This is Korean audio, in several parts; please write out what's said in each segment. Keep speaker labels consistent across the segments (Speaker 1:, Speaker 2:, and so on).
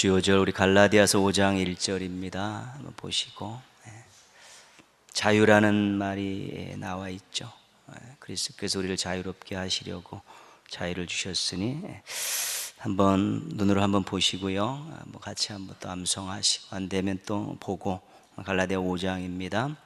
Speaker 1: 주 요절 우리 갈라디아서 5장 1절입니다. 한번 보시고, 자유라는 말이 나와 있죠. 그리스도께서 우리를 자유롭게 하시려고 자유를 주셨으니 한번 눈으로 한번 보시고요. 같이 한번 또 암송하시고, 안 되면 또 보고. 갈라디아 5장입니다.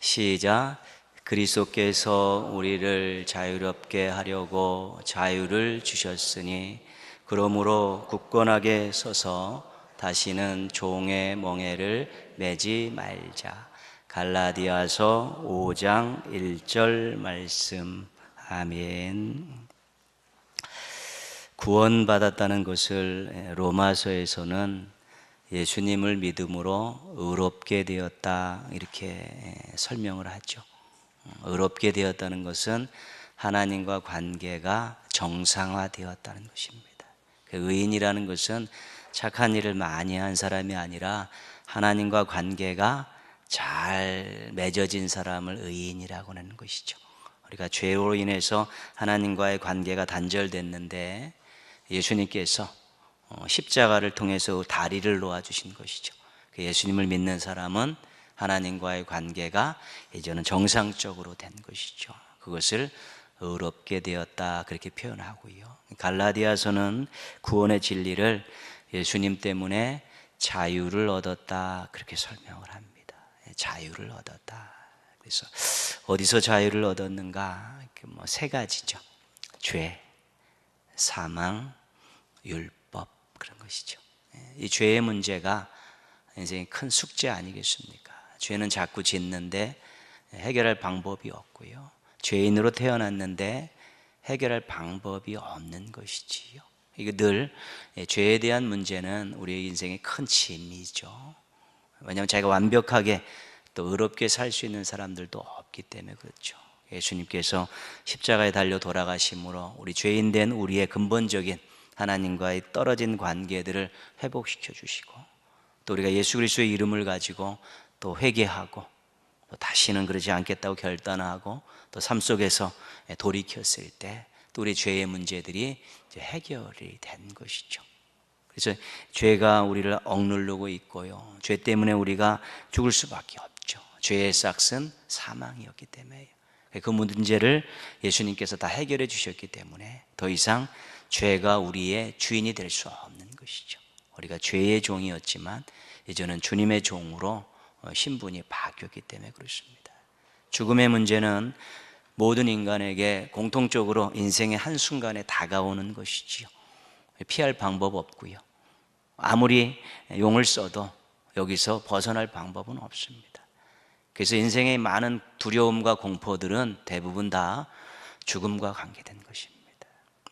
Speaker 1: 시작. 그리스도께서 우리를 자유롭게 하려고 자유를 주셨으니 그러므로 굳건하게 서서 다시는 종의 멍에를 매지 말자. 갈라디아서 5장 1절 말씀. 아멘. 구원받았다는 것을 로마서에서는 예수님을 믿음으로 의롭게 되었다, 이렇게 설명을 하죠. 의롭게 되었다는 것은 하나님과 관계가 정상화되었다는 것입니다. 의인이라는 것은 착한 일을 많이 한 사람이 아니라 하나님과 관계가 잘 맺어진 사람을 의인이라고 하는 것이죠. 우리가 죄로 인해서 하나님과의 관계가 단절됐는데 예수님께서 십자가를 통해서 다리를 놓아주신 것이죠. 예수님을 믿는 사람은 하나님과의 관계가 이제는 정상적으로 된 것이죠. 그것을 의롭게 되었다, 그렇게 표현하고요. 갈라디아서는 구원의 진리를 예수님 때문에 자유를 얻었다, 그렇게 설명을 합니다. 자유를 얻었다. 그래서 어디서 자유를 얻었는가? 세 가지죠. 죄, 사망, 율법, 그런 것이죠. 이 죄의 문제가 인생의 큰 숙제 아니겠습니까? 죄는 자꾸 짓는데 해결할 방법이 없고요. 죄인으로 태어났는데 해결할 방법이 없는 것이지요. 이게 늘 죄에 대한 문제는 우리의 인생의 큰 짐이죠. 왜냐하면 자기가 완벽하게 또 의롭게 살 수 있는 사람들도 없기 때문에 그렇죠. 예수님께서 십자가에 달려 돌아가심으로 우리 죄인 된 우리의 근본적인 하나님과의 떨어진 관계들을 회복시켜 주시고, 또 우리가 예수 그리스도의 이름을 가지고 또 회개하고 또 다시는 그러지 않겠다고 결단하고 또 삶 속에서 돌이켰을 때 또 우리 죄의 문제들이 이제 해결이 된 것이죠. 그래서 죄가 우리를 억누르고 있고요. 죄 때문에 우리가 죽을 수밖에 없죠. 죄의 싹은 사망이었기 때문에요. 그 문제를 예수님께서 다 해결해 주셨기 때문에 더 이상 죄가 우리의 주인이 될 수 없는 것이죠. 우리가 죄의 종이었지만 이제는 주님의 종으로 신분이 바뀌었기 때문에 그렇습니다. 죽음의 문제는 모든 인간에게 공통적으로 인생의 한순간에 다가오는 것이지요. 피할 방법 없고요. 아무리 용을 써도 여기서 벗어날 방법은 없습니다. 그래서 인생의 많은 두려움과 공포들은 대부분 다 죽음과 관계된 것입니다.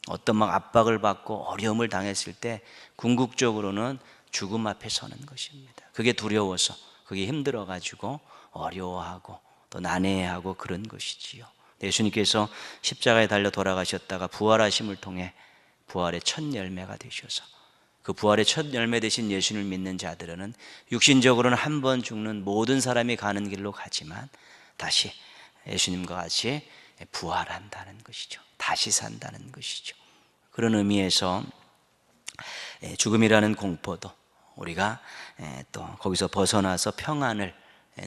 Speaker 1: 어떤 막 압박을 받고 어려움을 당했을 때 궁극적으로는 죽음 앞에 서는 것입니다. 그게 두려워서, 그게 힘들어가지고 어려워하고 또 난해하고 그런 것이지요. 예수님께서 십자가에 달려 돌아가셨다가 부활하심을 통해 부활의 첫 열매가 되셔서 그 부활의 첫 열매 되신 예수님을 믿는 자들은 육신적으로는 한 번 죽는 모든 사람이 가는 길로 가지만 다시 예수님과 같이 부활한다는 것이죠. 다시 산다는 것이죠. 그런 의미에서 죽음이라는 공포도 우리가 또 거기서 벗어나서 평안을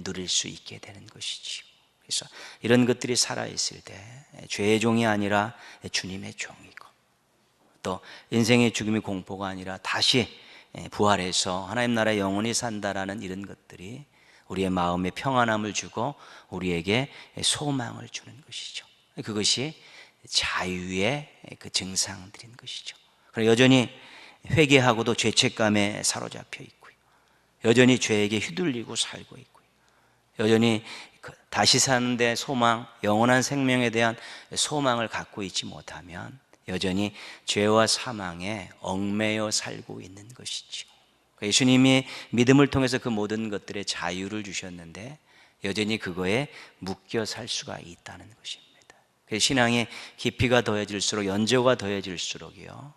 Speaker 1: 누릴 수 있게 되는 것이지요. 그래서 이런 것들이 살아있을 때 죄의 종이 아니라 주님의 종이고, 또 인생의 죽음이 공포가 아니라 다시 부활해서 하나님 나라에 영원히 산다라는 이런 것들이 우리의 마음에 평안함을 주고 우리에게 소망을 주는 것이죠. 그것이 자유의 그 증상들인 것이죠. 그리고 여전히 회개하고도 죄책감에 사로잡혀 있고요. 여전히 죄에게 휘둘리고 살고 있고요. 여전히 다시 사는데 소망, 영원한 생명에 대한 소망을 갖고 있지 못하면 여전히 죄와 사망에 얽매여 살고 있는 것이죠. 예수님이 믿음을 통해서 그 모든 것들의 자유를 주셨는데 여전히 그거에 묶여 살 수가 있다는 것입니다. 신앙의 깊이가 더해질수록, 연조가 더해질수록이요,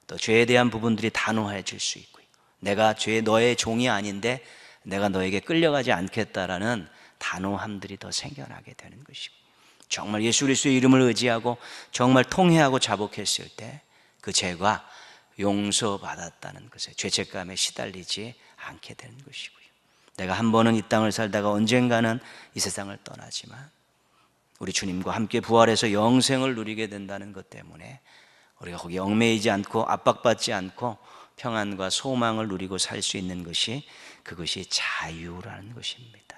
Speaker 1: 또 죄에 대한 부분들이 단호해질 수 있고요. 내가 너의 종이 아닌데 내가 너에게 끌려가지 않겠다라는 단호함들이 더 생겨나게 되는 것이고, 정말 예수 그리스도의 이름을 의지하고 정말 통회하고 자복했을 때 그 죄가 용서받았다는 것에 죄책감에 시달리지 않게 되는 것이고요. 내가 한 번은 이 땅을 살다가 언젠가는 이 세상을 떠나지만 우리 주님과 함께 부활해서 영생을 누리게 된다는 것 때문에 우리가 거기 얽매이지 않고 압박받지 않고 평안과 소망을 누리고 살 수 있는 것이, 그것이 자유라는 것입니다.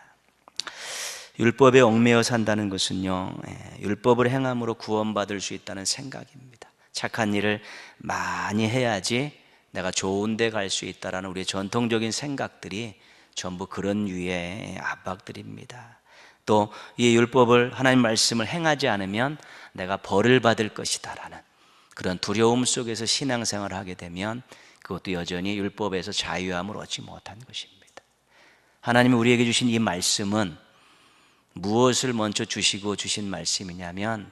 Speaker 1: 율법에 얽매여 산다는 것은요, 율법을 행함으로 구원받을 수 있다는 생각입니다. 착한 일을 많이 해야지 내가 좋은 데 갈 수 있다라는 우리의 전통적인 생각들이 전부 그런 유의 압박들입니다. 또 이 율법을, 하나님 말씀을 행하지 않으면 내가 벌을 받을 것이다라는 그런 두려움 속에서 신앙생활을 하게 되면 그것도 여전히 율법에서 자유함을 얻지 못한 것입니다. 하나님이 우리에게 주신 이 말씀은 무엇을 먼저 주시고 주신 말씀이냐면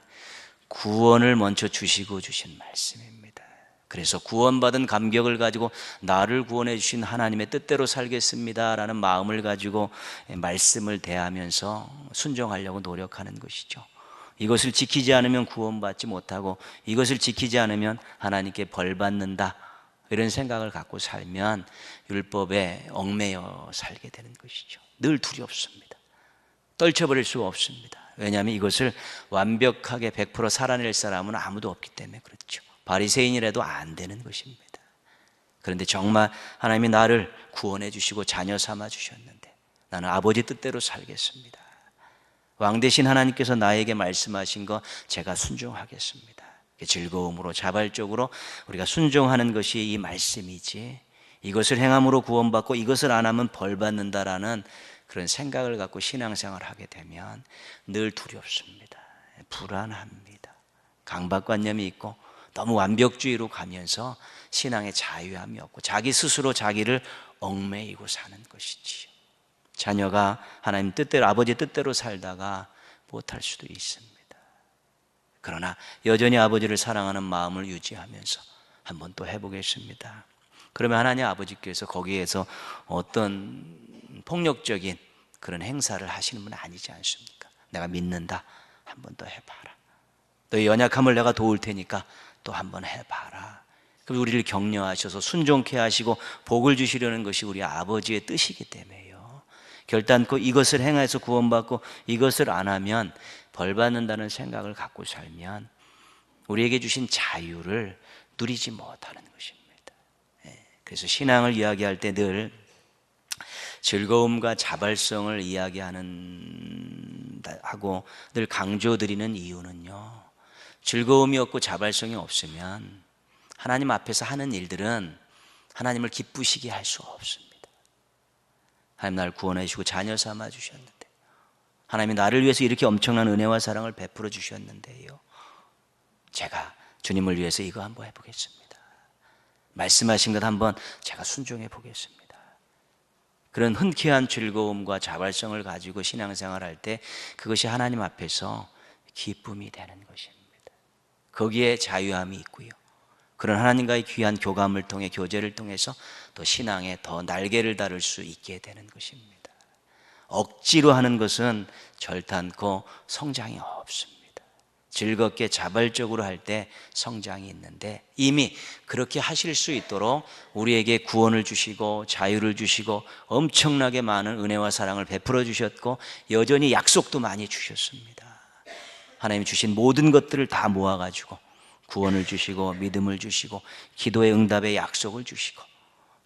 Speaker 1: 구원을 먼저 주시고 주신 말씀입니다. 그래서 구원받은 감격을 가지고 나를 구원해 주신 하나님의 뜻대로 살겠습니다라는 마음을 가지고 말씀을 대하면서 순종하려고 노력하는 것이죠. 이것을 지키지 않으면 구원받지 못하고 이것을 지키지 않으면 하나님께 벌 받는다, 이런 생각을 갖고 살면 율법에 얽매여 살게 되는 것이죠. 늘 두렵습니다. 떨쳐버릴 수가 없습니다. 왜냐하면 이것을 완벽하게 100% 살아낼 사람은 아무도 없기 때문에 그렇죠. 바리새인이라도 안 되는 것입니다. 그런데 정말 하나님이 나를 구원해 주시고 자녀 삼아 주셨는데 나는 아버지 뜻대로 살겠습니다. 왕 대신 하나님께서 나에게 말씀하신 거 제가 순종하겠습니다. 즐거움으로 자발적으로 우리가 순종하는 것이 이 말씀이지, 이것을 행함으로 구원받고 이것을 안 하면 벌 받는다라는 그런 생각을 갖고 신앙생활을 하게 되면 늘 두렵습니다. 불안합니다. 강박관념이 있고 너무 완벽주의로 가면서 신앙의 자유함이 없고 자기 스스로 자기를 얽매이고 사는 것이지요. 자녀가 하나님 뜻대로, 아버지 뜻대로 살다가 못할 수도 있습니다. 그러나 여전히 아버지를 사랑하는 마음을 유지하면서 한번 또 해보겠습니다. 그러면 하나님 아버지께서 거기에서 어떤 폭력적인 그런 행사를 하시는 분은 아니지 않습니까? 내가 믿는다, 한번 더 해봐라. 너의 연약함을 내가 도울 테니까 또 한번 해봐라. 그럼 우리를 격려하셔서 순종케 하시고 복을 주시려는 것이 우리 아버지의 뜻이기 때문에요. 결단코 이것을 행해서 구원받고 이것을 안 하면 벌 받는다는 생각을 갖고 살면 우리에게 주신 자유를 누리지 못하는 것입니다. 그래서 신앙을 이야기할 때 늘 즐거움과 자발성을 하고 늘 강조드리는 이유는요, 즐거움이 없고 자발성이 없으면 하나님 앞에서 하는 일들은 하나님을 기쁘시게 할 수 없습니다. 하나님 나를 구원해 주시고 자녀 삼아 주셨는데, 하나님이 나를 위해서 이렇게 엄청난 은혜와 사랑을 베풀어 주셨는데요, 제가 주님을 위해서 이거 한번 해보겠습니다. 말씀하신 것 한번 제가 순종해 보겠습니다. 그런 흔쾌한 즐거움과 자발성을 가지고 신앙생활을 할 때 그것이 하나님 앞에서 기쁨이 되는 것입니다. 거기에 자유함이 있고요, 그런 하나님과의 귀한 교감을 통해, 교제를 통해서 또 신앙에 더 날개를 달을 수 있게 되는 것입니다. 억지로 하는 것은 절단코 성장이 없습니다. 즐겁게 자발적으로 할 때 성장이 있는데, 이미 그렇게 하실 수 있도록 우리에게 구원을 주시고 자유를 주시고 엄청나게 많은 은혜와 사랑을 베풀어 주셨고 여전히 약속도 많이 주셨습니다. 하나님이 주신 모든 것들을 다 모아가지고 구원을 주시고 믿음을 주시고 기도의 응답의 약속을 주시고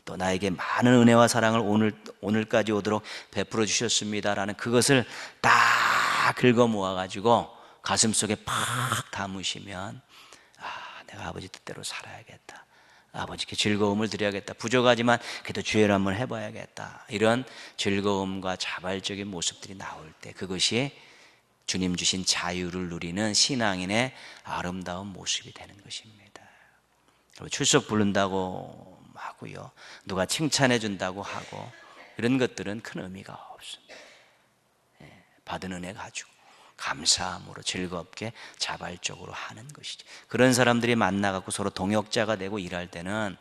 Speaker 1: 또 나에게 많은 은혜와 사랑을 오늘까지 오도록 베풀어 주셨습니다라는 그것을 다 긁어 모아가지고 가슴속에 팍 담으시면, 내가 아버지 뜻대로 살아야겠다, 아버지께 즐거움을 드려야겠다, 부족하지만 그래도 주의를 한번 해봐야겠다, 이런 즐거움과 자발적인 모습들이 나올 때 그것이 주님 주신 자유를 누리는 신앙인의 아름다운 모습이 되는 것입니다. 출석 부른다고 하고요, 누가 칭찬해 준다고 하고 이런 것들은 큰 의미가 없습니다. 받은 은혜 가지고 감사함으로 즐겁게 자발적으로 하는 것이죠. 그런 사람들이 만나갖고 서로 동역자가 되고 일할 때는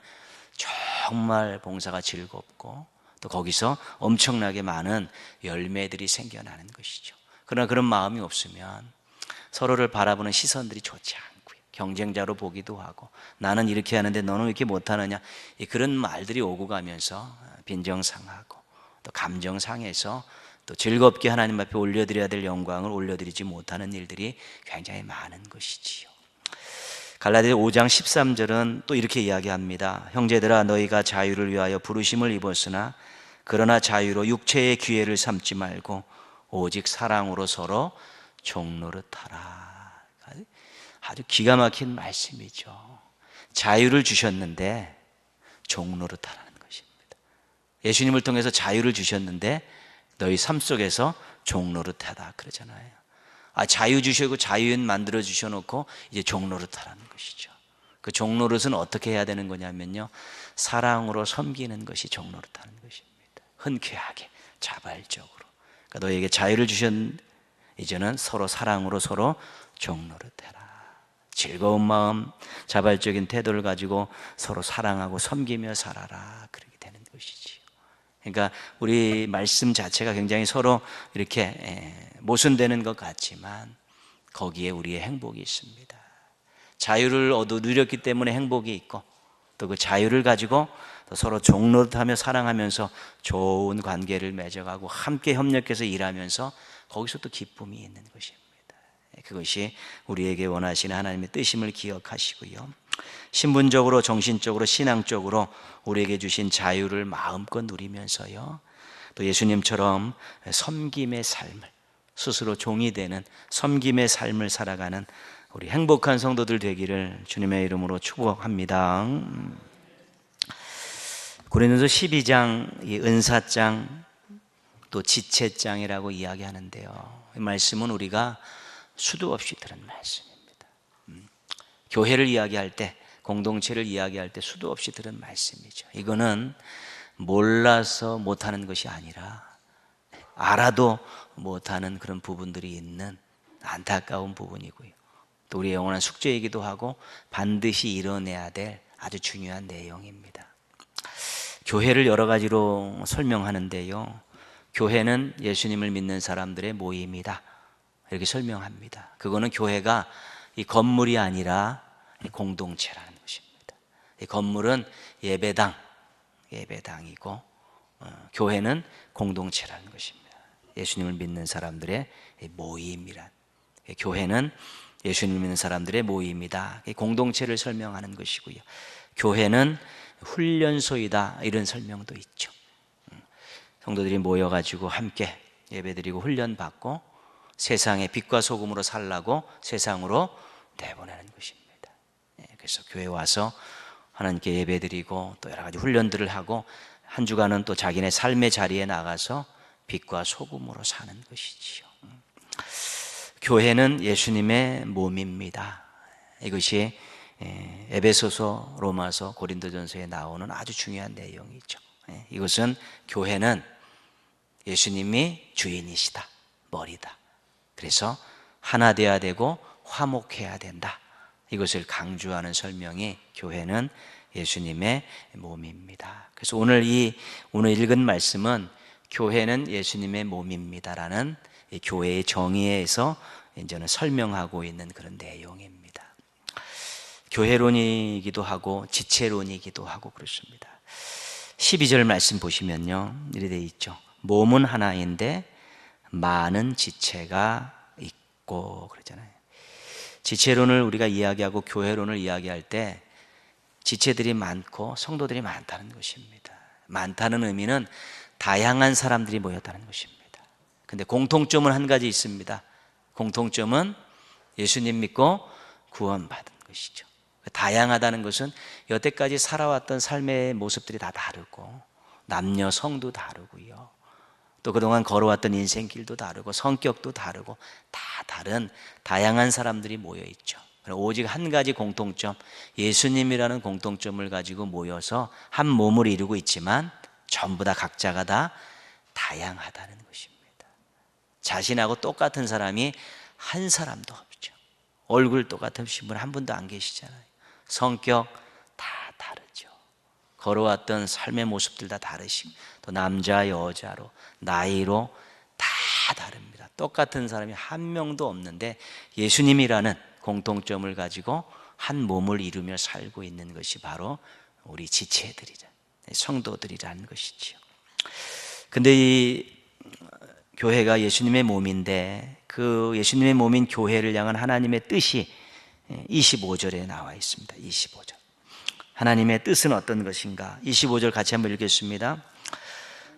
Speaker 1: 정말 봉사가 즐겁고 또 거기서 엄청나게 많은 열매들이 생겨나는 것이죠. 그러나 그런 마음이 없으면 서로를 바라보는 시선들이 좋지 않고요, 경쟁자로 보기도 하고, 나는 이렇게 하는데 너는 왜 이렇게 못하느냐, 그런 말들이 오고 가면서 빈정상하고 또 감정상해서 또 즐겁게 하나님 앞에 올려드려야 될 영광을 올려드리지 못하는 일들이 굉장히 많은 것이지요. 갈라디아 5장 13절은 또 이렇게 이야기합니다. 형제들아, 너희가 자유를 위하여 부르심을 입었으나 그러나 자유로 육체의 기회를 삼지 말고 오직 사랑으로 서로 종노릇하라. 아주 기가 막힌 말씀이죠. 자유를 주셨는데 종노릇하라는 것입니다. 예수님을 통해서 자유를 주셨는데 너희 삶 속에서 종노릇하다 그러잖아요. 자유 주시고 자유인 만들어 주셔놓고 이제 종노릇하라는 것이죠. 그 종노릇은 어떻게 해야 되는 거냐면요, 사랑으로 섬기는 것이 종노릇하는 것입니다. 흔쾌하게, 자발적으로. 그러니까 너희에게 자유를 주신 이제는 서로 사랑으로 서로 종노릇해라. 즐거운 마음, 자발적인 태도를 가지고 서로 사랑하고 섬기며 살아라. 그렇게 되는 것이지요. 그러니까 우리 말씀 자체가 굉장히 서로 이렇게 모순되는 것 같지만 거기에 우리의 행복이 있습니다. 자유를 누렸기 때문에 행복이 있고, 또 그 자유를 가지고 또 서로 종노릇하며 사랑하면서 좋은 관계를 맺어가고 함께 협력해서 일하면서 거기서 또 기쁨이 있는 것입니다. 그것이 우리에게 원하시는 하나님의 뜻임을 기억하시고요, 신분적으로, 정신적으로, 신앙적으로 우리에게 주신 자유를 마음껏 누리면서요, 또 예수님처럼 섬김의 삶을, 스스로 종이 되는 섬김의 삶을 살아가는 우리 행복한 성도들 되기를 주님의 이름으로 축복합니다. 고린도서 12장, 이 은사장 또 지체장이라고 이야기하는데요, 이 말씀은 우리가 수도 없이 들은 말씀입니다. 교회를 이야기할 때, 공동체를 이야기할 때 수도 없이 들은 말씀이죠. 이거는 몰라서 못하는 것이 아니라 알아도 못하는 그런 부분들이 있는 안타까운 부분이고요, 또 우리의 영원한 숙제이기도 하고 반드시 이뤄내야 될 아주 중요한 내용입니다. 교회를 여러 가지로 설명하는데요, 교회는 예수님을 믿는 사람들의 모임이다 이렇게 설명합니다. 그거는 교회가 이 건물이 아니라 공동체라는 것입니다. 이 건물은 예배당이고 교회는 공동체라는 것입니다. 예수님을 믿는 사람들의 모임이란, 교회는 예수님을 믿는 사람들의 모임이다, 공동체를 설명하는 것이고요, 교회는 훈련소이다 이런 설명도 있죠. 성도들이 모여가지고 함께 예배드리고 훈련받고 세상의 빛과 소금으로 살라고 세상으로 내보내는 것입니다. 그래서 교회 와서 하나님께 예배드리고 또 여러 가지 훈련들을 하고 한 주간은 또 자기네 삶의 자리에 나가서 빛과 소금으로 사는 것이지요. 교회는 예수님의 몸입니다. 이것이 에베소서, 로마서, 고린도전서에 나오는 아주 중요한 내용이죠. 이것은 교회는 예수님이 주인이시다, 머리다. 그래서 하나 되어야 되고 화목해야 된다, 이것을 강조하는 설명이 교회는 예수님의 몸입니다. 그래서 오늘 읽은 말씀은 교회는 예수님의 몸입니다라는 이 교회의 정의에서 이제는 설명하고 있는 그런 내용입니다. 교회론이기도 하고 지체론이기도 하고 그렇습니다. 12절 말씀 보시면요, 이렇게 되어 있죠. 몸은 하나인데 많은 지체가 있고 그러잖아요. 지체론을 우리가 이야기하고 교회론을 이야기할 때 지체들이 많고 성도들이 많다는 것입니다. 많다는 의미는 다양한 사람들이 모였다는 것입니다. 근데 공통점은 한 가지 있습니다. 공통점은 예수님 믿고 구원받은 것이죠. 다양하다는 것은 여태까지 살아왔던 삶의 모습들이 다 다르고 남녀 성도 다르고요, 또 그동안 걸어왔던 인생길도 다르고 성격도 다르고 다 다른 다양한 사람들이 모여있죠. 오직 한 가지 공통점, 예수님이라는 공통점을 가지고 모여서 한 몸을 이루고 있지만 전부 다 각자가 다 다양하다는 것입니다. 자신하고 똑같은 사람이 한 사람도 없죠. 얼굴 똑같으신 분 한 분도 안 계시잖아요. 성격 다 다르죠. 걸어왔던 삶의 모습들 다 다르시고 또 남자 여자로 나이로 다 다릅니다. 똑같은 사람이 한 명도 없는데 예수님이라는 공통점을 가지고 한 몸을 이루며 살고 있는 것이 바로 우리 지체들이라, 성도들이라는 것이지요. 근데 이 교회가 예수님의 몸인데 그 예수님의 몸인 교회를 향한 하나님의 뜻이 25절에 나와 있습니다. 25절. 하나님의 뜻은 어떤 것인가? 25절 같이 한번 읽겠습니다.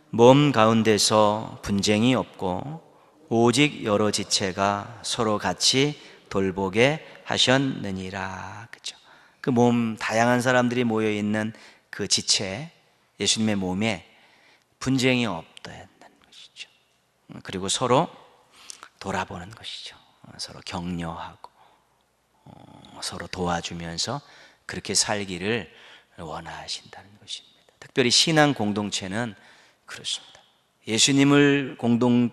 Speaker 1: 몸 가운데서 분쟁이 없고 오직 여러 지체가 서로 같이 돌보게 하셨느니라. 그죠? 그 몸, 다양한 사람들이 모여 있는 그 지체, 예수님의 몸에 분쟁이 없다는 것이죠. 그리고 서로 돌아보는 것이죠. 서로 격려하고 서로 도와주면서 그렇게 살기를 원하신다는 것입니다. 특별히 신앙 공동체는 그렇습니다. 예수님을 공동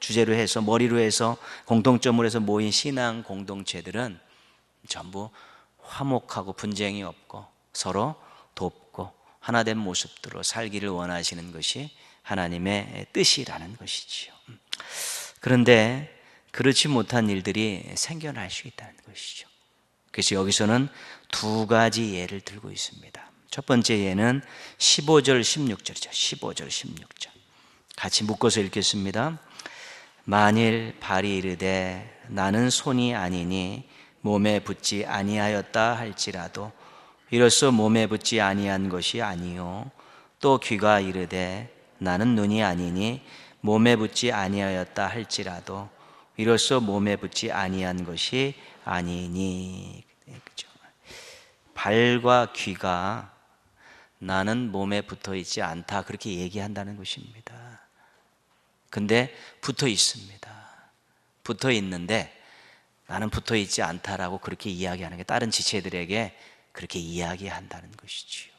Speaker 1: 주제로 해서, 머리로 해서, 공통점으로 해서 모인 신앙 공동체들은 전부 화목하고 분쟁이 없고 서로 돕고 하나된 모습들로 살기를 원하시는 것이 하나님의 뜻이라는 것이지요. 그런데 그렇지 못한 일들이 생겨날 수 있다는 것이죠. 그래서 여기서는 두 가지 예를 들고 있습니다. 첫 번째 예는 15절 16절이죠. 15절 16절 같이 묶어서 읽겠습니다. 만일 발이 이르되 나는 손이 아니니 몸에 붙지 아니하였다 할지라도 이로써 몸에 붙지 아니한 것이 아니요 또 귀가 이르되 나는 눈이 아니니 몸에 붙지 아니하였다 할지라도 이로써 몸에 붙지 아니한 것이 아니니. 그렇죠? 발과 귀가 나는 몸에 붙어 있지 않다 그렇게 얘기한다는 것입니다. 근데 붙어 있습니다. 붙어 있는데 나는 붙어 있지 않다라고 그렇게 이야기하는 게 다른 지체들에게 그렇게 이야기한다는 것이지요.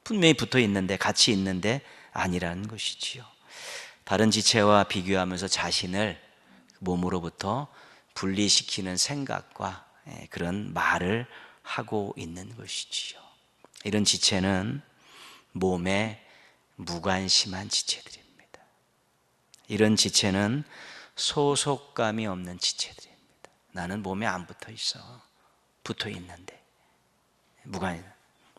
Speaker 1: 분명히 붙어 있는데, 같이 있는데 아니라는 것이지요. 다른 지체와 비교하면서 자신을 몸으로부터 분리시키는 생각과 그런 말을 하고 있는 것이지요. 이런 지체는 몸에 무관심한 지체들입니다. 이런 지체는 소속감이 없는 지체들입니다. 나는 몸에 안 붙어 있어. 붙어 있는데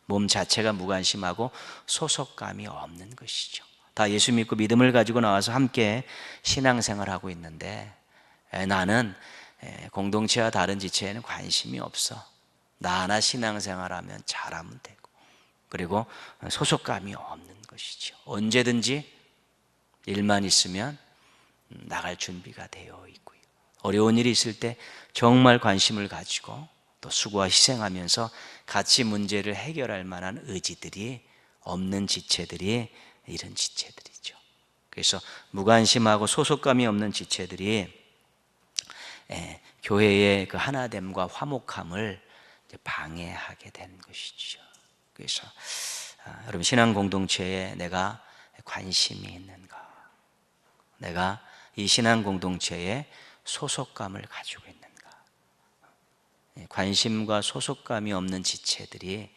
Speaker 1: 몸 자체가 무관심하고 소속감이 없는 것이죠. 다 예수 믿고 믿음을 가지고 나와서 함께 신앙생활하고 있는데 나는 공동체와 다른 지체에는 관심이 없어. 나 하나 신앙생활하면 잘하면 되고, 그리고 소속감이 없는 것이죠. 언제든지 일만 있으면 나갈 준비가 되어 있고요. 어려운 일이 있을 때 정말 관심을 가지고 또 수고와 희생하면서 같이 문제를 해결할 만한 의지들이 없는 지체들이 이런 지체들이죠. 그래서 무관심하고 소속감이 없는 지체들이 교회의 그 하나됨과 화목함을 방해하게 되는 것이죠. 그래서 여러분, 신앙 공동체에 내가 관심이 있는가? 내가 이 신앙 공동체에 소속감을 가지고 있는가? 관심과 소속감이 없는 지체들이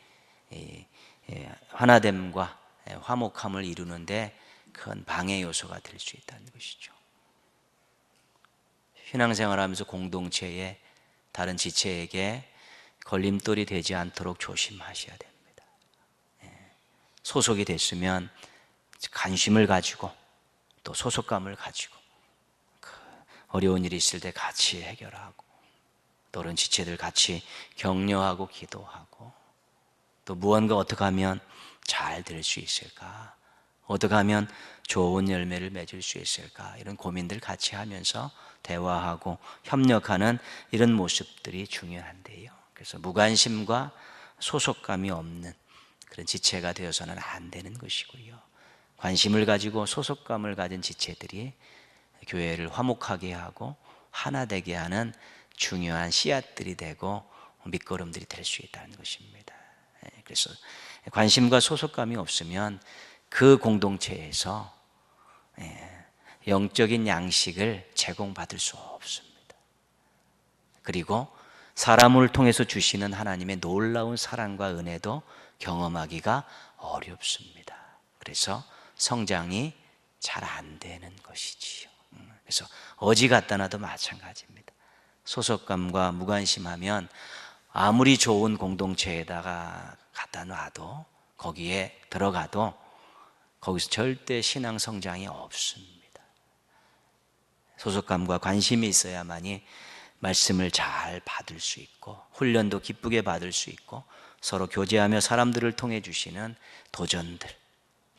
Speaker 1: 하나됨과 화목함을 이루는데 큰 방해 요소가 될 수 있다는 것이죠. 신앙생활하면서 공동체에 다른 지체에게 걸림돌이 되지 않도록 조심하셔야 됩니다. 소속이 됐으면 관심을 가지고 또 소속감을 가지고 어려운 일이 있을 때 같이 해결하고 또 그런 지체들 같이 격려하고 기도하고 또 무언가 어떻게 하면 잘 될 수 있을까? 어떻게 하면 좋은 열매를 맺을 수 있을까? 이런 고민들 같이 하면서 대화하고 협력하는 이런 모습들이 중요한데요. 그래서 무관심과 소속감이 없는 그런 지체가 되어서는 안 되는 것이고요. 관심을 가지고 소속감을 가진 지체들이 교회를 화목하게 하고 하나 되게 하는 중요한 씨앗들이 되고 밑거름들이 될 수 있다는 것입니다. 그래서 관심과 소속감이 없으면 그 공동체에서 영적인 양식을 제공받을 수 없습니다. 그리고 사람을 통해서 주시는 하나님의 놀라운 사랑과 은혜도 경험하기가 어렵습니다. 그래서 성장이 잘 안 되는 것이지요. 그래서 어지 갖다 놔도 마찬가지입니다. 소속감과 무관심하면 아무리 좋은 공동체에다가 갖다 놔도, 거기에 들어가도 거기서 절대 신앙 성장이 없습니다. 소속감과 관심이 있어야만이 말씀을 잘 받을 수 있고, 훈련도 기쁘게 받을 수 있고, 서로 교제하며 사람들을 통해 주시는 도전들,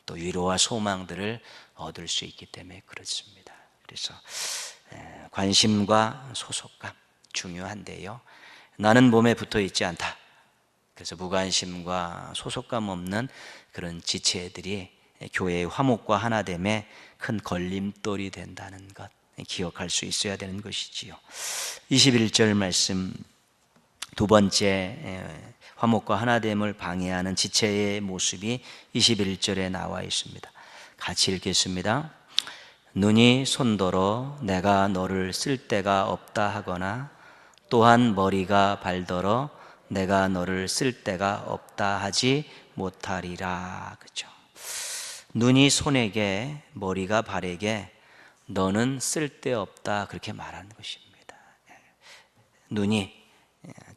Speaker 1: 또 위로와 소망들을 얻을 수 있기 때문에 그렇습니다. 그래서 관심과 소속감 중요한데요, 나는 몸에 붙어 있지 않다. 그래서 무관심과 소속감 없는 그런 지체들이 교회의 화목과 하나됨에 큰 걸림돌이 된다는 것 기억할 수 있어야 되는 것이지요. 21절 말씀, 두 번째 화목과 하나됨을 방해하는 지체의 모습이 21절에 나와 있습니다. 같이 읽겠습니다. 눈이 손더러 내가 너를 쓸 데가 없다 하거나, 또한 머리가 발더러 내가 너를 쓸 데가 없다 하지 못하리라. 그렇죠? 눈이 손에게, 머리가 발에게 너는 쓸데없다, 그렇게 말하는 것입니다. 눈이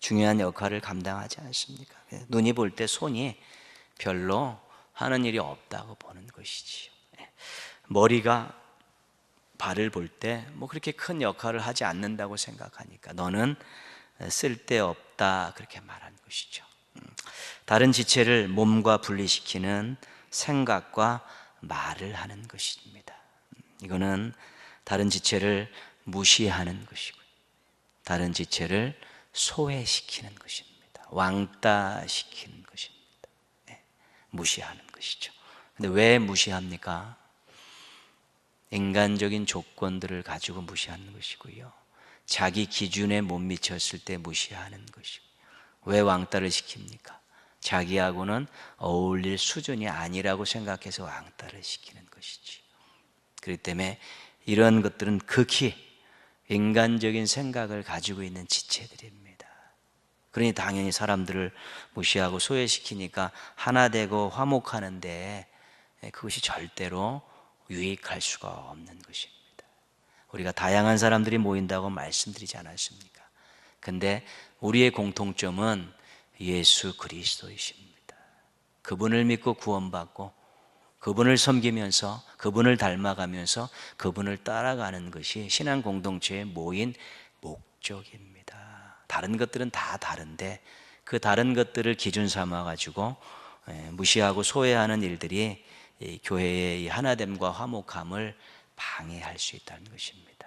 Speaker 1: 중요한 역할을 감당하지 않습니까? 눈이 볼 때 손이 별로 하는 일이 없다고 보는 것이지요. 머리가 발을 볼 때 뭐 그렇게 큰 역할을 하지 않는다고 생각하니까 너는 쓸데없다, 그렇게 말하는 것이죠. 다른 지체를 몸과 분리시키는 생각과 말을 하는 것입니다. 이거는 다른 지체를 무시하는 것이고요, 다른 지체를 소외시키는 것입니다. 왕따시키는 것입니다. 무시하는 것이죠. 근데 왜 무시합니까? 인간적인 조건들을 가지고 무시하는 것이고요, 자기 기준에 못 미쳤을 때 무시하는 것이고. 왜 왕따를 시킵니까? 자기하고는 어울릴 수준이 아니라고 생각해서 왕따를 시키는 것이지. 그렇기 때문에 이런 것들은 극히 인간적인 생각을 가지고 있는 지체들입니다. 그러니 당연히 사람들을 무시하고 소외시키니까 하나 되고 화목하는데 그것이 절대로 유익할 수가 없는 것입니다. 우리가 다양한 사람들이 모인다고 말씀드리지 않았습니까? 근데 우리의 공통점은 예수 그리스도이십니다. 그분을 믿고 구원받고 그분을 섬기면서 그분을 닮아가면서 그분을 따라가는 것이 신앙 공동체의 모인 목적입니다. 다른 것들은 다 다른데 그 다른 것들을 기준 삼아 가지고 무시하고 소외하는 일들이 교회의 하나됨과 화목함을 방해할 수 있다는 것입니다.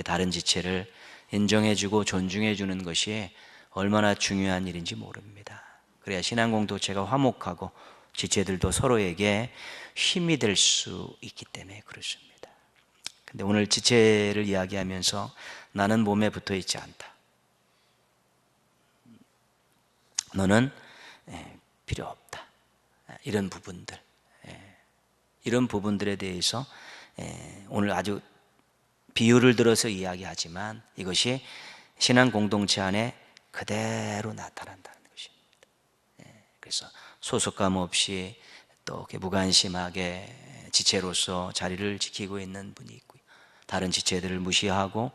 Speaker 1: 다른 지체를 인정해주고 존중해주는 것이 얼마나 중요한 일인지 모릅니다. 그래야 신앙 공동체가 화목하고 지체들도 서로에게 힘이 될 수 있기 때문에 그렇습니다. 근데 오늘 지체를 이야기하면서 나는 몸에 붙어 있지 않다, 너는 필요 없다, 이런 부분들, 이런 부분들에 대해서 오늘 아주 비유를 들어서 이야기하지만 이것이 신앙 공동체 안에 그대로 나타난다는 것입니다. 그래서 소속감 없이 또 무관심하게 지체로서 자리를 지키고 있는 분이 있고요, 다른 지체들을 무시하고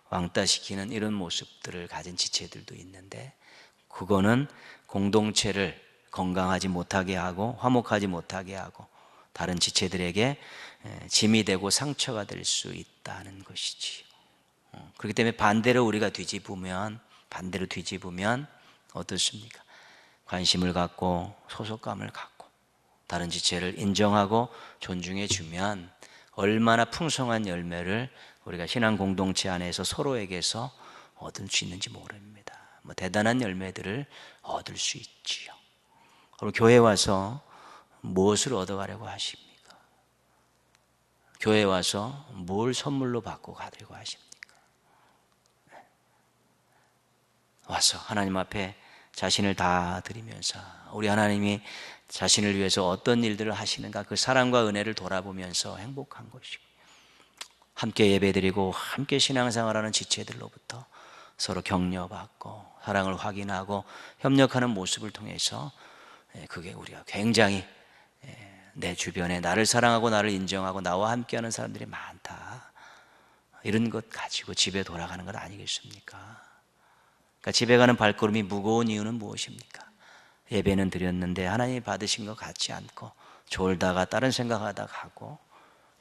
Speaker 1: 왕따시키는 이런 모습들을 가진 지체들도 있는데, 그거는 공동체를 건강하지 못하게 하고 화목하지 못하게 하고 다른 지체들에게 짐이 되고 상처가 될 수 있다는 것이지요. 그렇기 때문에 반대로 우리가 뒤집으면 어떻습니까? 관심을 갖고 소속감을 갖고 다른 지체를 인정하고 존중해 주면 얼마나 풍성한 열매를 우리가 신앙 공동체 안에서 서로에게서 얻을 수 있는지 모릅니다. 대단한 열매들을 얻을 수 있지요. 그럼 교회 와서 무엇을 얻어가려고 하십니까? 교회 와서 뭘 선물로 받고 가려고 하십니까? 와서 하나님 앞에 자신을 다 드리면서 우리 하나님이 자신을 위해서 어떤 일들을 하시는가, 그 사랑과 은혜를 돌아보면서 행복한 것이고, 함께 예배드리고 함께 신앙생활하는 지체들로부터 서로 격려받고 사랑을 확인하고 협력하는 모습을 통해서 그게 우리가 굉장히 내 주변에 나를 사랑하고 나를 인정하고 나와 함께하는 사람들이 많다, 이런 것 가지고 집에 돌아가는 것 아니겠습니까? 그러니까 집에 가는 발걸음이 무거운 이유는 무엇입니까? 예배는 드렸는데 하나님이 받으신 것 같지 않고 졸다가 다른 생각하다 가고,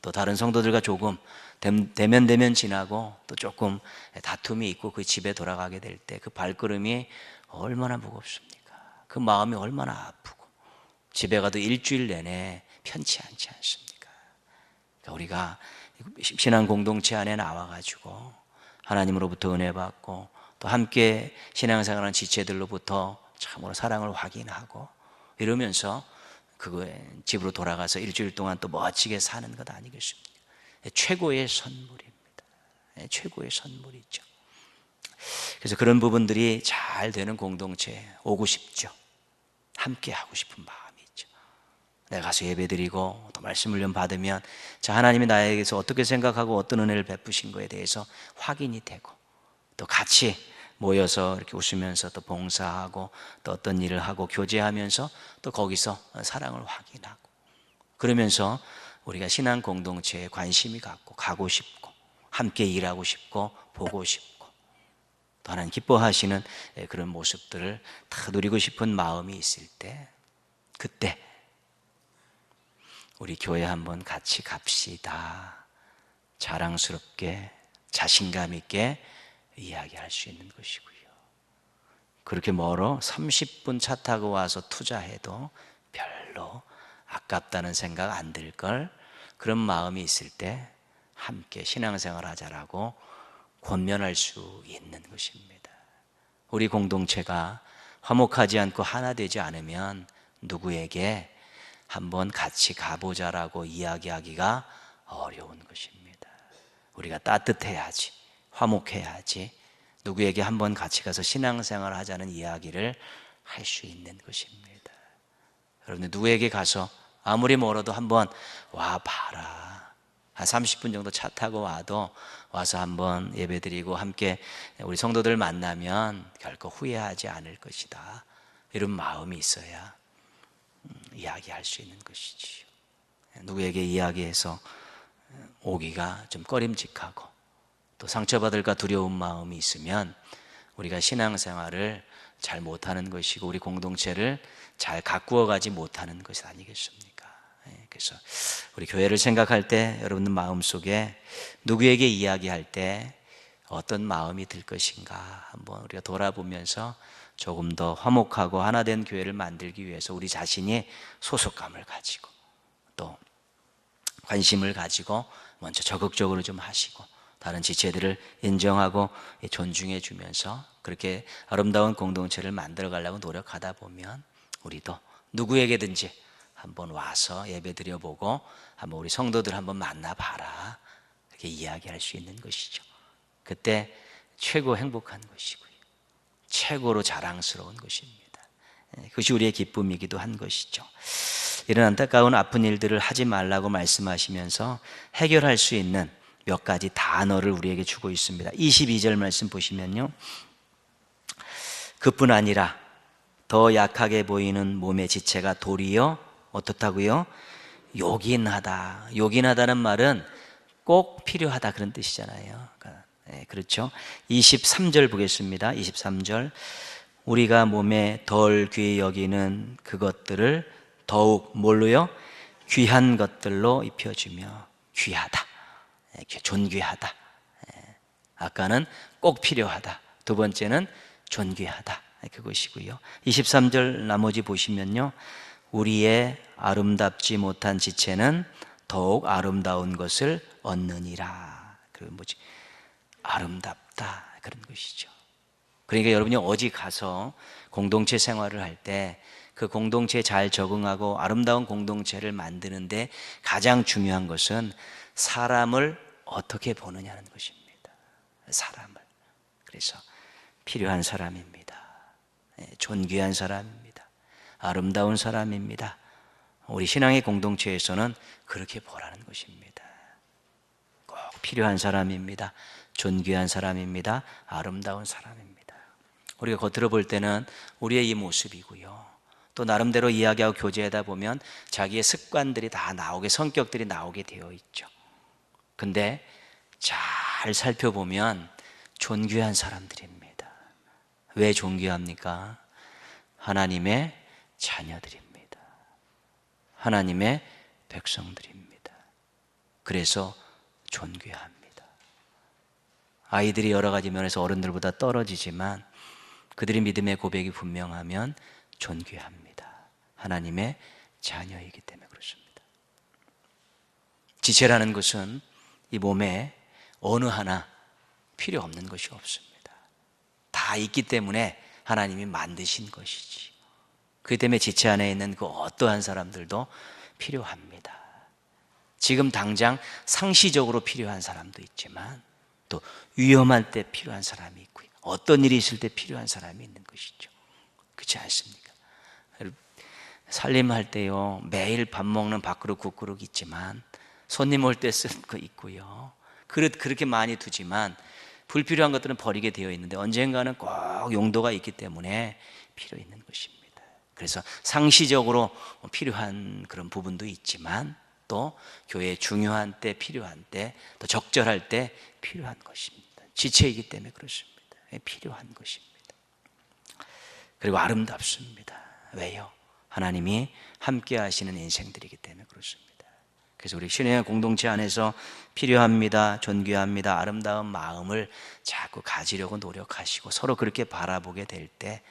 Speaker 1: 또 다른 성도들과 조금 대면 지나고 또 조금 다툼이 있고 그 집에 돌아가게 될 때 그 발걸음이 얼마나 무겁습니까? 그 마음이 얼마나 아프고 집에 가도 일주일 내내 편치 않지 않습니까? 그러니까 우리가 신앙 공동체 안에 나와가지고 하나님으로부터 은혜 받고 또 함께 신앙생활하는 지체들로부터 참으로 사랑을 확인하고 이러면서 그거에 집으로 돌아가서 일주일 동안 또 멋지게 사는 것 아니겠습니까? 최고의 선물입니다. 최고의 선물이죠. 그래서 그런 부분들이 잘 되는 공동체에 오고 싶죠. 함께 하고 싶은 마음이 있죠. 내가 가서 예배드리고 또 말씀을 좀 받으면 자, 하나님이 나에게서 어떻게 생각하고 어떤 은혜를 베푸신 거에 대해서 확인이 되고, 또 같이 모여서 이렇게 웃으면서 또 봉사하고 또 어떤 일을 하고 교제하면서 또 거기서 사랑을 확인하고, 그러면서 우리가 신앙 공동체에 관심이 갖고 가고 싶고 함께 일하고 싶고 보고 싶고 또 하나님 기뻐하시는 그런 모습들을 다 누리고 싶은 마음이 있을 때, 그때 우리 교회 한번 같이 갑시다. 자랑스럽게 자신감 있게 이야기할 수 있는 것이고요. 그렇게 멀어 30분 차 타고 와서 투자해도 별로 아깝다는 생각 안 들 걸, 그런 마음이 있을 때 함께 신앙생활 하자라고 권면할 수 있는 것입니다. 우리 공동체가 화목하지 않고 하나 되지 않으면 누구에게 한번 같이 가보자라고 이야기하기가 어려운 것입니다. 우리가 따뜻해야지, 화목해야지 누구에게 한번 같이 가서 신앙생활 하자는 이야기를 할 수 있는 것입니다. 여러분들 누구에게 가서 아무리 멀어도 한번 와 봐라, 한 30분 정도 차 타고 와도 와서 한번 예배드리고 함께 우리 성도들 만나면 결코 후회하지 않을 것이다, 이런 마음이 있어야 이야기할 수 있는 것이지요. 누구에게 이야기해서 오기가 좀 꺼림직하고 또 상처받을까 두려운 마음이 있으면 우리가 신앙생활을 잘 못하는 것이고 우리 공동체를 잘 가꾸어 가지 못하는 것이 아니겠습니까? 그래서 우리 교회를 생각할 때 여러분들 마음속에 누구에게 이야기할 때 어떤 마음이 들 것인가 한번 우리가 돌아보면서 조금 더 화목하고 하나 된 교회를 만들기 위해서 우리 자신이 소속감을 가지고 또 관심을 가지고 먼저 적극적으로 좀 하시고 다른 지체들을 인정하고 존중해 주면서 그렇게 아름다운 공동체를 만들어 가려고 노력하다 보면 우리도 누구에게든지 한번 와서 예배 드려보고 한번 우리 성도들 한번 만나봐라, 그렇게 이야기할 수 있는 것이죠. 그때 최고 행복한 것이고요, 최고로 자랑스러운 것입니다. 그것이 우리의 기쁨이기도 한 것이죠. 이런 안타까운 아픈 일들을 하지 말라고 말씀하시면서 해결할 수 있는 몇 가지 단어를 우리에게 주고 있습니다. 22절 말씀 보시면요, 그뿐 아니라 더 약하게 보이는 몸의 지체가 도리어 어떻다고요? 요긴하다. 요긴하다는 말은 꼭 필요하다 그런 뜻이잖아요. 그렇죠? 23절 보겠습니다. 23절, 우리가 몸에 덜 귀히 여기는 그것들을 더욱 뭘로요? 귀한 것들로 입혀주며, 귀하다, 존귀하다. 아까는 꼭 필요하다, 두 번째는 존귀하다, 그것이고요. 23절 나머지 보시면요, 우리의 아름답지 못한 지체는 더욱 아름다운 것을 얻느니라. 그 뭐지? 아름답다, 그런 것이죠. 그러니까 여러분이 어디 가서 공동체 생활을 할 때 그 공동체에 잘 적응하고 아름다운 공동체를 만드는데 가장 중요한 것은 사람을 어떻게 보느냐는 것입니다. 사람을. 그래서 필요한 사람입니다. 존귀한 사람입니다. 아름다운 사람입니다. 우리 신앙의 공동체에서는 그렇게 보라는 것입니다. 꼭 필요한 사람입니다. 존귀한 사람입니다. 아름다운 사람입니다. 우리가 겉으로 볼 때는 우리의 이 모습이고요, 또 나름대로 이야기하고 교제하다 보면 자기의 습관들이 다 나오게, 성격들이 나오게 되어 있죠. 근데 잘 잘 살펴보면 존귀한 사람들입니다. 왜 존귀합니까? 하나님의 자녀들입니다. 하나님의 백성들입니다. 그래서 존귀합니다. 아이들이 여러 가지 면에서 어른들보다 떨어지지만 그들의 믿음의 고백이 분명하면 존귀합니다. 하나님의 자녀이기 때문에 그렇습니다. 지체라는 것은 이 몸에 어느 하나 필요 없는 것이 없습니다. 다 있기 때문에 하나님이 만드신 것이지. 그렇기 때문에 지체 안에 있는 그 어떠한 사람들도 필요합니다. 지금 당장 상시적으로 필요한 사람도 있지만 또 위험할 때 필요한 사람이 있고요. 어떤 일이 있을 때 필요한 사람이 있는 것이죠. 그렇지 않습니까? 살림할 때요, 매일 밥 먹는 밥그릇 국그릇 있지만 손님 올 때 쓰는 거 있고요. 그릇 그렇게 많이 두지만 불필요한 것들은 버리게 되어 있는데 언젠가는 꼭 용도가 있기 때문에 필요 있는 것입니다. 그래서 상시적으로 필요한 그런 부분도 있지만 또 교회에 중요한 때, 필요한 때, 또 적절할 때 필요한 것입니다. 지체이기 때문에 그렇습니다. 필요한 것입니다. 그리고 아름답습니다. 왜요? 하나님이 함께 하시는 인생들이기 때문에 그렇습니다. 그래서 우리 신앙의 공동체 안에서 필요합니다, 존귀합니다, 아름다운 마음을 자꾸 가지려고 노력하시고 서로 그렇게 바라보게 될 때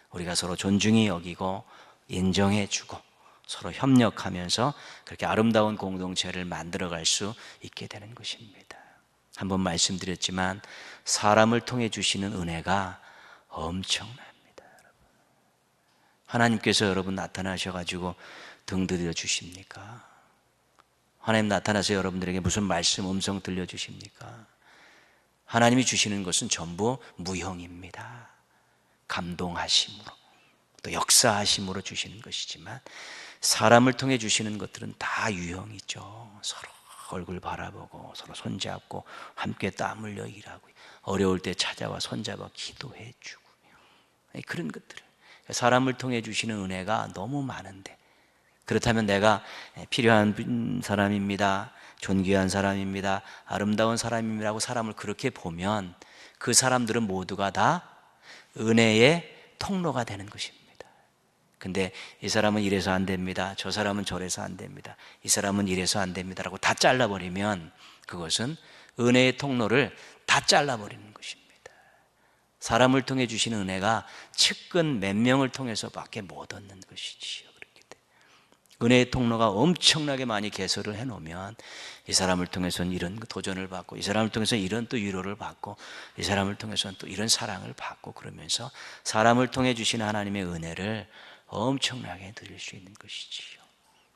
Speaker 1: 우리가 서로 존중히 여기고 인정해 주고 서로 협력하면서 그렇게 아름다운 공동체를 만들어갈 수 있게 되는 것입니다. 한번 말씀드렸지만 사람을 통해 주시는 은혜가 엄청납니다. 하나님께서 여러분 나타나셔가지고 등 들여 주십니까? 하나님 나타나서 여러분들에게 무슨 말씀, 음성 들려주십니까? 하나님이 주시는 것은 전부 무형입니다. 감동하심으로 또 역사하심으로 주시는 것이지만 사람을 통해 주시는 것들은 다 유형이죠. 서로 얼굴 바라보고 서로 손잡고 함께 땀 흘려 일하고 어려울 때 찾아와 손잡아 기도해 주고 그런 것들을 사람을 통해 주시는 은혜가 너무 많은데 그렇다면 내가 필요한 사람입니다, 존귀한 사람입니다, 아름다운 사람입니다라고 사람을 그렇게 보면 그 사람들은 모두가 다 은혜의 통로가 되는 것입니다. 근데 이 사람은 이래서 안 됩니다, 저 사람은 저래서 안 됩니다, 이 사람은 이래서 안 됩니다라고 다 잘라버리면 그것은 은혜의 통로를 다 잘라버리는 것입니다. 사람을 통해 주시는 은혜가 측근 몇 명을 통해서밖에 못 얻는 것이지요. 은혜의 통로가 엄청나게 많이 개설을 해놓으면 이 사람을 통해서는 이런 도전을 받고 이 사람을 통해서 이런 또 위로를 받고 이 사람을 통해서는 또 이런 사랑을 받고 그러면서 사람을 통해 주시는 하나님의 은혜를 엄청나게 누릴 수 있는 것이지요.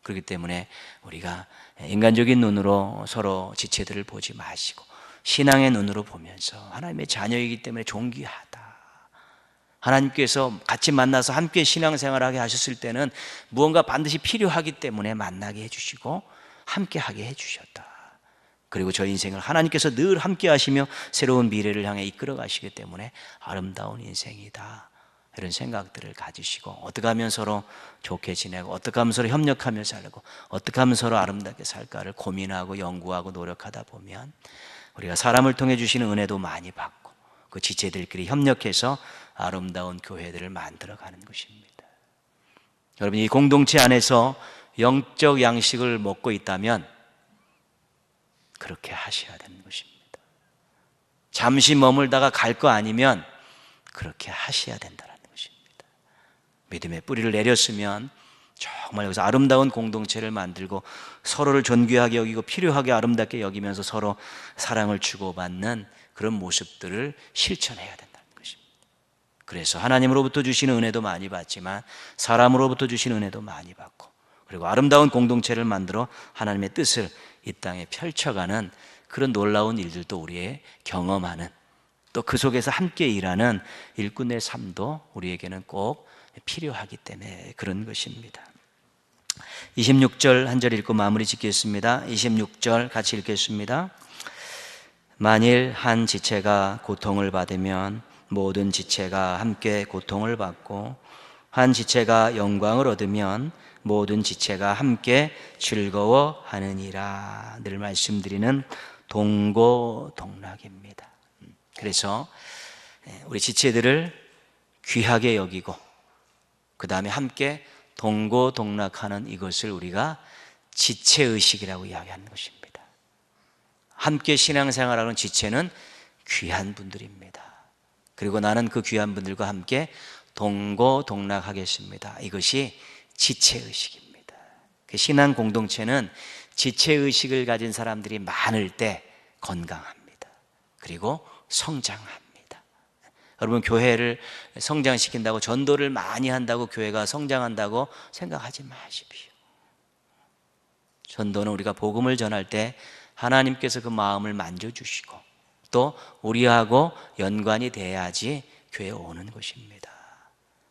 Speaker 1: 그렇기 때문에 우리가 인간적인 눈으로 서로 지체들을 보지 마시고 신앙의 눈으로 보면서 하나님의 자녀이기 때문에 존귀하다, 하나님께서 같이 만나서 함께 신앙생활하게 하셨을 때는 무언가 반드시 필요하기 때문에 만나게 해주시고 함께 하게 해주셨다. 그리고 저 인생을 하나님께서 늘 함께 하시며 새로운 미래를 향해 이끌어 가시기 때문에 아름다운 인생이다, 이런 생각들을 가지시고 어떻게 하면 서로 좋게 지내고 어떻게 하면 서로 협력하며 살고 어떻게 하면 서로 아름답게 살까를 고민하고 연구하고 노력하다 보면 우리가 사람을 통해 주시는 은혜도 많이 받고 그 지체들끼리 협력해서 아름다운 교회들을 만들어가는 것입니다. 여러분, 이 공동체 안에서 영적 양식을 먹고 있다면 그렇게 하셔야 되는 것입니다. 잠시 머물다가 갈 거 아니면 그렇게 하셔야 된다는 것입니다. 믿음의 뿌리를 내렸으면 정말 여기서 아름다운 공동체를 만들고 서로를 존귀하게 여기고 필요하게 아름답게 여기면서 서로 사랑을 주고받는 그런 모습들을 실천해야 된다는 것입니다. 그래서 하나님으로부터 주시는 은혜도 많이 받지만 사람으로부터 주시는 은혜도 많이 받고 그리고 아름다운 공동체를 만들어 하나님의 뜻을 이 땅에 펼쳐가는 그런 놀라운 일들도 우리의 경험하는, 또 그 속에서 함께 일하는 일꾼의 삶도 우리에게는 꼭 필요하기 때문에 그런 것입니다. 26절 한 절 읽고 마무리 짓겠습니다. 26절 같이 읽겠습니다. 만일 한 지체가 고통을 받으면 모든 지체가 함께 고통을 받고 한 지체가 영광을 얻으면 모든 지체가 함께 즐거워하느니라. 늘 말씀드리는 동고동락입니다. 그래서 우리 지체들을 귀하게 여기고 그 다음에 함께 동고동락하는 이것을 우리가 지체의식이라고 이야기하는 것입니다. 함께 신앙생활하는 지체는 귀한 분들입니다. 그리고 나는 그 귀한 분들과 함께 동고동락하겠습니다. 이것이 지체의식입니다. 그 신앙 공동체는 지체의식을 가진 사람들이 많을 때 건강합니다. 그리고 성장합니다. 여러분, 교회를 성장시킨다고, 전도를 많이 한다고 교회가 성장한다고 생각하지 마십시오. 전도는 우리가 복음을 전할 때 하나님께서 그 마음을 만져주시고 또 우리하고 연관이 돼야지 교회에 오는 것입니다.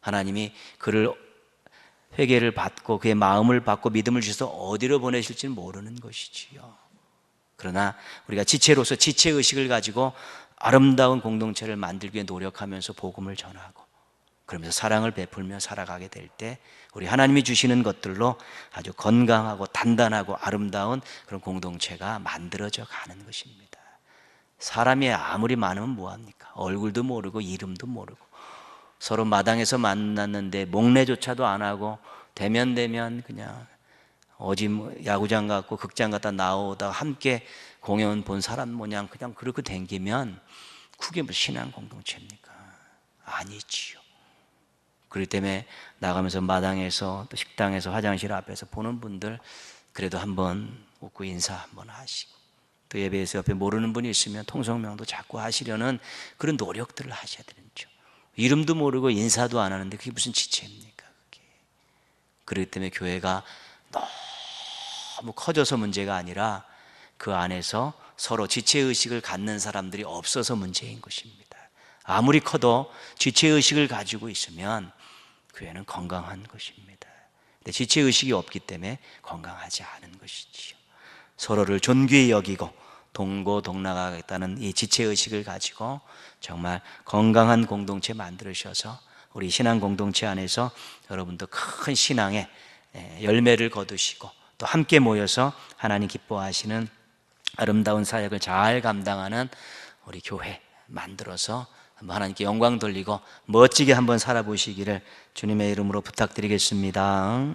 Speaker 1: 하나님이 그를 회개를 받고 그의 마음을 받고 믿음을 주셔서 어디로 보내실지는 모르는 것이지요. 그러나 우리가 지체로서 지체의식을 가지고 아름다운 공동체를 만들기 위해 노력하면서 복음을 전하고 그러면서 사랑을 베풀며 살아가게 될 때 우리 하나님이 주시는 것들로 아주 건강하고 단단하고 아름다운 그런 공동체가 만들어져 가는 것입니다. 사람이 아무리 많으면 뭐합니까? 얼굴도 모르고 이름도 모르고 서로 마당에서 만났는데 목례조차도 안 하고 대면 그냥 어디 야구장 갔고 극장 갔다 나오다 함께 공연 본 사람 모양 그냥 그렇게 댕기면 그게 뭐 신앙 공동체입니까? 아니지요. 그렇기 때문에 나가면서 마당에서 또 식당에서 화장실 앞에서 보는 분들 그래도 한번 웃고 인사 한번 하시고 또 예배에서 옆에 모르는 분이 있으면 통성명도 자꾸 하시려는 그런 노력들을 하셔야 되죠. 이름도 모르고 인사도 안 하는데 그게 무슨 지체입니까? 그게. 그렇기 때문에 교회가 너무 커져서 문제가 아니라 그 안에서 서로 지체의식을 갖는 사람들이 없어서 문제인 것입니다. 아무리 커도 지체의식을 가지고 있으면 교회는 건강한 것입니다. 근데 지체의식이 없기 때문에 건강하지 않은 것이지요. 서로를 존귀히 여기고 동고동락하겠다는 이 지체의식을 가지고 정말 건강한 공동체 만들으셔서 우리 신앙 공동체 안에서 여러분도 큰 신앙의 열매를 거두시고 또 함께 모여서 하나님 기뻐하시는 아름다운 사역을 잘 감당하는 우리 교회 만들어서 하나님께 영광 돌리고 멋지게 한번 살아보시기를 주님의 이름으로 부탁드리겠습니다.